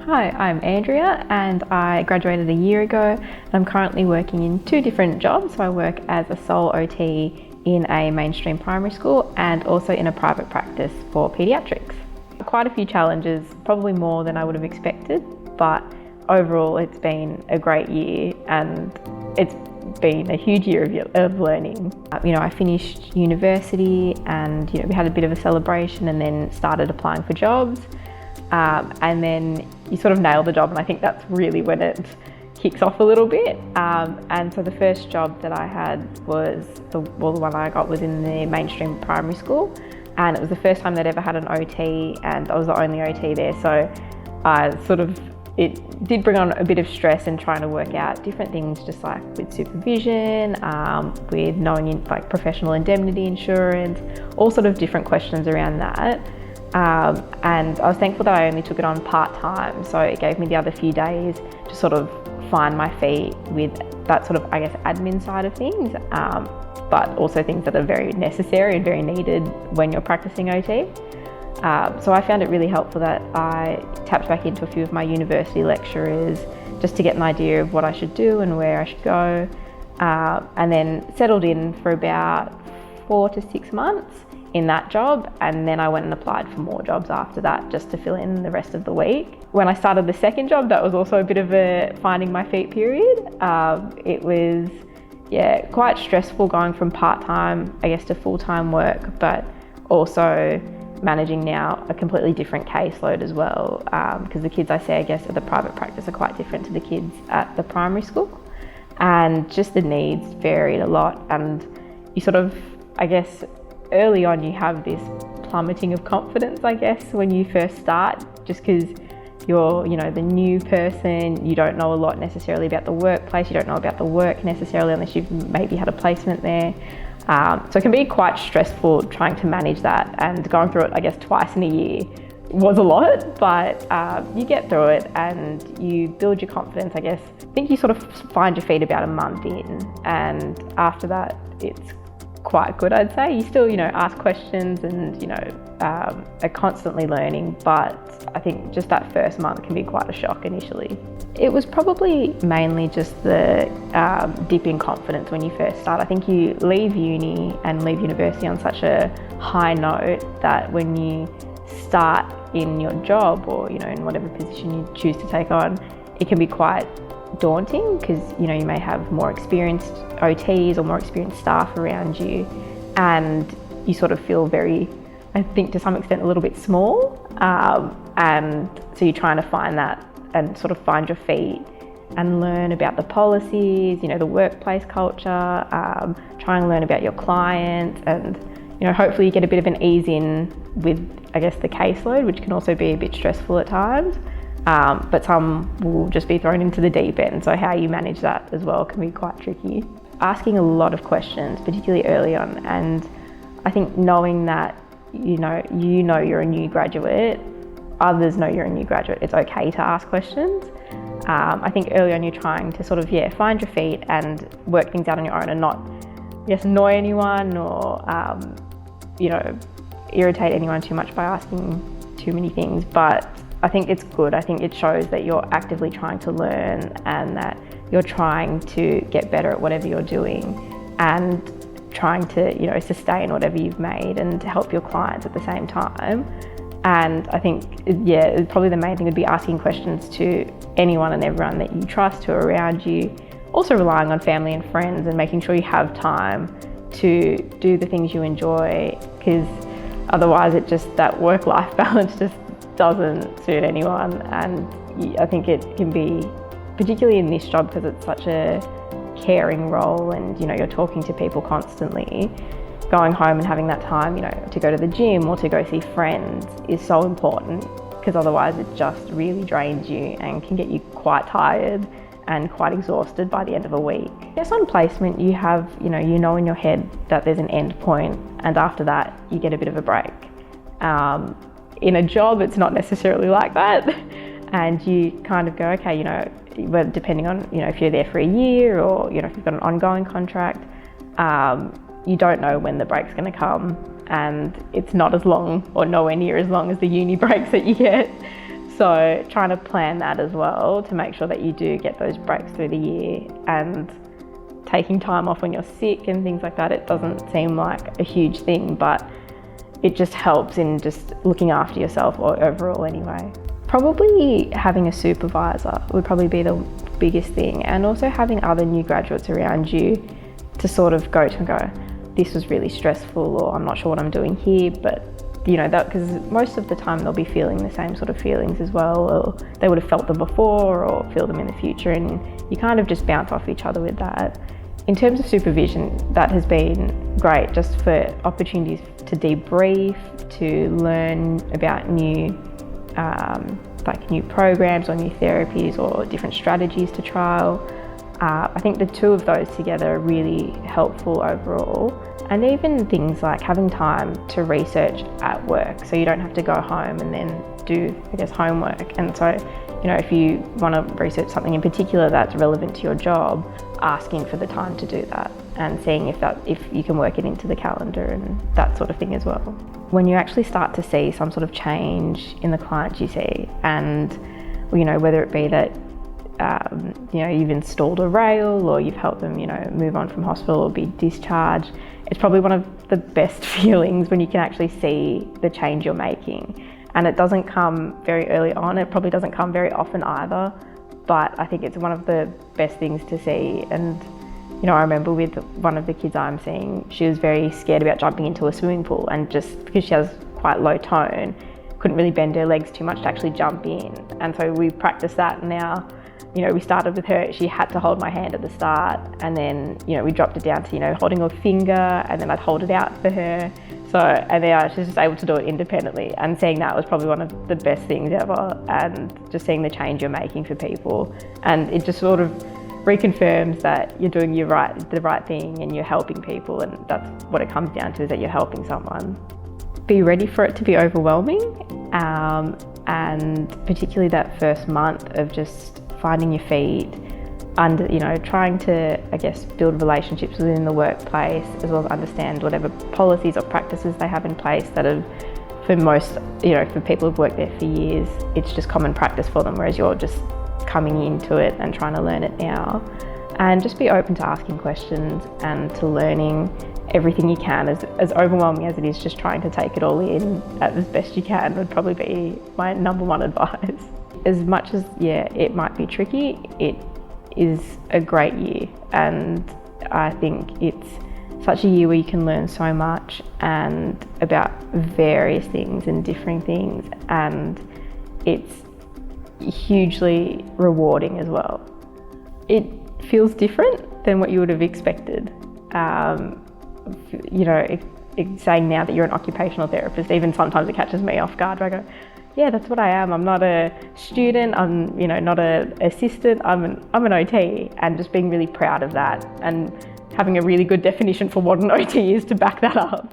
Hi, I'm Andrea and I graduated a year ago. I'm currently working in two different jobs. So I work as a sole OT in a mainstream primary school and also in a private practice for paediatrics. Quite a few challenges, probably more than I would have expected, but overall it's been a great year and it's been a huge year of learning. I finished university and we had a bit of a celebration and then started applying for jobs. And then you sort of nail the job, and I think that's really when it kicks off a little bit. And so the first job that I had was the one I got was in the mainstream primary school, and it was the first time they'd ever had an OT, and I was the only OT there. So it did bring on a bit of stress and trying to work out different things, just like with supervision, with knowing like professional indemnity insurance, all sort of different questions around that. And I was thankful that I only took it on part-time, so it gave me the other few days to sort of find my feet with that sort of, admin side of things, but also things that are very necessary and very needed when you're practicing OT. So I found it really helpful that I tapped back into a few of my university lecturers just to get an idea of what I should do and where I should go, and then settled in for about 4 to 6 months in that job, and then I went and applied for more jobs after that just to fill in the rest of the week. When I started the second job, that was also a bit of a finding my feet period. It was quite stressful going from part-time to full-time work, but also managing now a completely different caseload as well, because the kids I see at the private practice are quite different to the kids at the primary school, and just the needs varied a lot. And you sort of, early on you have this plummeting of confidence, when you first start, just because you're, the new person, you don't know a lot necessarily about the workplace, you don't know about the work necessarily unless you've maybe had a placement there. So it can be quite stressful trying to manage that, and going through it, twice in a year was a lot, but you get through it and you build your confidence, I think you sort of find your feet about a month in, and after that it's quite good, I'd say. You still, ask questions and, are constantly learning, but I think just that first month can be quite a shock initially. It was probably mainly just the dip in confidence when you first start. I think you leave uni and leave university on such a high note that when you start in your job or, in whatever position you choose to take on, it can be quite daunting because you may have more experienced OTs or more experienced staff around you, and you sort of feel very, I think to some extent, a little bit small, and so you're trying to find that and sort of find your feet and learn about the policies, the workplace culture, try and learn about your clients, and hopefully you get a bit of an ease in with the caseload, which can also be a bit stressful at times. But some will just be thrown into the deep end, so how you manage that as well can be quite tricky. Asking a lot of questions, particularly early on, and I think knowing that you know you're a new graduate, others know you're a new graduate, it's okay to ask questions. I think early on you're trying to sort of find your feet and work things out on your own and not annoy anyone or irritate anyone too much by asking too many things, but I think it's good. I think it shows that you're actively trying to learn and that you're trying to get better at whatever you're doing and trying to, sustain whatever you've made and to help your clients at the same time. And I think, probably the main thing would be asking questions to anyone and everyone that you trust who are around you. Also relying on family and friends and making sure you have time to do the things you enjoy, because otherwise that work-life balance just doesn't suit anyone. And I think it can be, particularly in this job because it's such a caring role and you're talking to people constantly, going home and having that time to go to the gym or to go see friends is so important, because otherwise it just really drains you and can get you quite tired and quite exhausted by the end of a week. On placement you have in your head that there's an end point, and after that you get a bit of a break. In a job, it's not necessarily like that, and you kind of go, okay, but depending on if you're there for a year or if you've got an ongoing contract, you don't know when the break's going to come, and it's not as long or nowhere near as long as the uni breaks that you get. So trying to plan that as well to make sure that you do get those breaks through the year, and taking time off when you're sick and things like that. It doesn't seem like a huge thing, but it just helps in just looking after yourself overall anyway. Probably having a supervisor would probably be the biggest thing, and also having other new graduates around you to sort of go, this was really stressful, or I'm not sure what I'm doing here, but you know, that because most of the time they'll be feeling the same sort of feelings as well, or they would have felt them before or feel them in the future, and you kind of just bounce off each other with that. In terms of supervision, that has been great, just for opportunities to debrief, to learn about new new programs or new therapies or different strategies to trial. I think the two of those together are really helpful overall. And even things like having time to research at work, so you don't have to go home and then do, homework. And so, if you want to research something in particular that's relevant to your job, asking for the time to do that and seeing if you can work it into the calendar and that sort of thing as well. When you actually start to see some sort of change in the clients you see, and whether it be that you've installed a rail, or you've helped them move on from hospital or be discharged, it's probably one of the best feelings when you can actually see the change you're making. And it doesn't come very early on, it probably doesn't come very often either, but I think it's one of the best things to see. And I remember with one of the kids I'm seeing, she was very scared about jumping into a swimming pool, and just because she has quite low tone, couldn't really bend her legs too much to actually jump in. And so we practiced that, and now we started with her, she had to hold my hand at the start, and then, we dropped it down to, holding her finger, and then I'd hold it out for her. So, and then she's just able to do it independently, and seeing that was probably one of the best things ever, and just seeing the change you're making for people. And it just sort of reconfirms that you're doing the right thing and you're helping people, and that's what it comes down to, is that you're helping someone. Be ready for it to be overwhelming, and particularly that first month of just finding your feet, and trying to build relationships within the workplace, as well as understand whatever policies or practices they have in place that are, for most, for people who've worked there for years, it's just common practice for them, whereas you're just coming into it and trying to learn it now. And just be open to asking questions and to learning everything you can. As overwhelming as it is, just trying to take it all in as best you can would probably be my number one advice. As much as, it might be tricky, it is a great year, and I think it's such a year where you can learn so much and about various things and differing things, and it's huging rewarding as well. It feels different than what you would have expected. Saying now that you're an occupational therapist, even sometimes it catches me off guard. I go, yeah, that's what I am. I'm not a student, I'm not an assistant, I'm an OT, and just being really proud of that and having a really good definition for what an OT is to back that up.